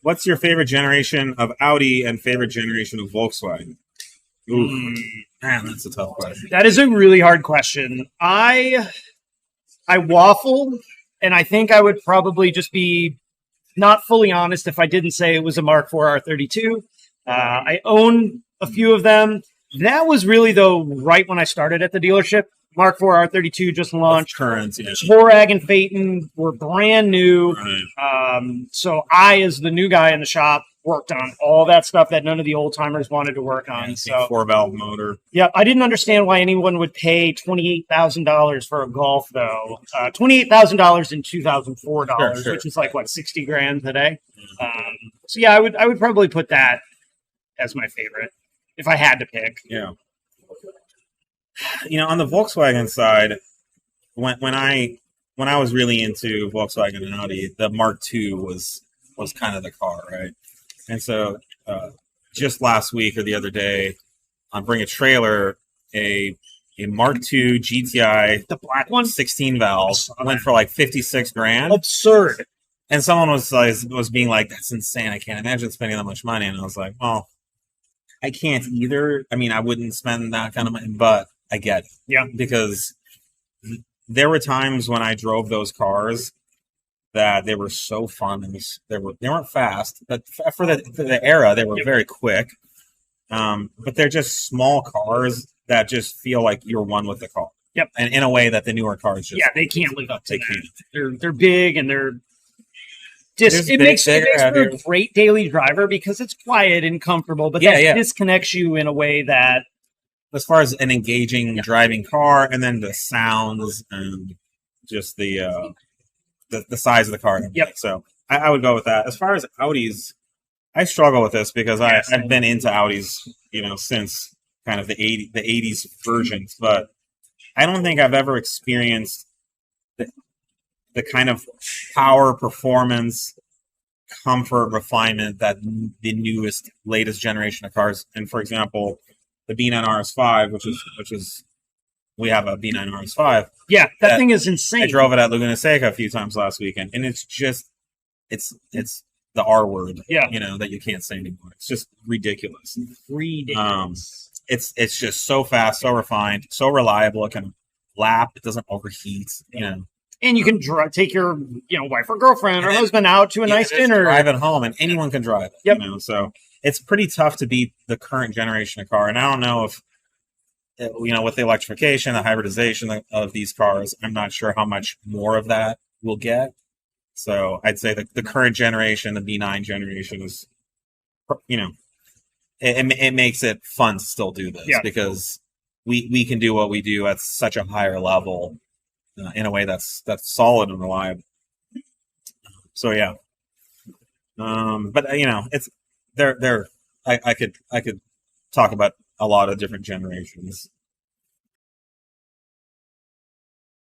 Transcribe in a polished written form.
What's your favorite generation of Audi and favorite generation of Volkswagen? Ooh, man, that's a tough question. That is a really hard question. I waffle, and I think I would probably just be not fully honest if I didn't say it was a Mark IV R32. I own a few of them. That was really, though, right when I started at the dealership. Mark IV R32 just launched. Current, yeah. Torag and Phaeton were brand new. Right. So I, as the new guy in the shop, worked on all that stuff that none of the old timers wanted to work on. So 4-valve motor. Yeah, I didn't understand why anyone would pay $28,000 for a Golf, though. $28,000 in 2004 dollars, Sure. which is like what, 60 grand today. So yeah, I would probably put that as my favorite if I had to pick. Yeah. On the Volkswagen side, when I was really into Volkswagen and Audi, the Mark II was kind of the car, right? And so just last week or the other day, on Bring a Trailer, a Mark II GTI, the black one, 16 valves, went for like 56 grand. Absurd. And someone was being like, "That's insane! I can't imagine spending that much money." And I was like, "Well, I can't either. I mean, I wouldn't spend that kind of money, but I get it." Yeah, because there were times when I drove those cars that they were so fun, and they weren't fast, but for the era, they were very quick. But they're just small cars that just feel like you're one with the car. Yep, and in a way that the newer cars just they can't live up to they that. can't. They're big and they're just it makes for a great daily driver because it's quiet and comfortable, but that disconnects you in a way that, as far as an engaging driving car, and then the sounds and just the size of the car. So I would go with that. As far as Audis, I struggle with this because I've been into Audis, since kind of the 80s versions, but I don't think I've ever experienced the kind of power, performance, comfort, refinement that the newest, latest generation of cars. And for example, the B9 RS5, which is we have a B9 RS5. Yeah, that thing is insane. I drove it at Laguna Seca a few times last weekend, and it's just it's the R word, that you can't say anymore. It's just ridiculous. It's just so fast, so refined, so reliable. It can lap. It doesn't overheat. And you can take your wife or girlfriend or husband out to a nice dinner. Drive it home, and anyone can drive it. Yep. So it's pretty tough to beat the current generation of car. And I don't know if with the electrification, the hybridization of these cars, I'm not sure how much more of that we'll get. So I'd say the current generation, the B9 generation, is, it makes it fun to still do this because we can do what we do at such a higher level in a way that's solid and reliable. So yeah, but it's I could talk about a lot of different generations.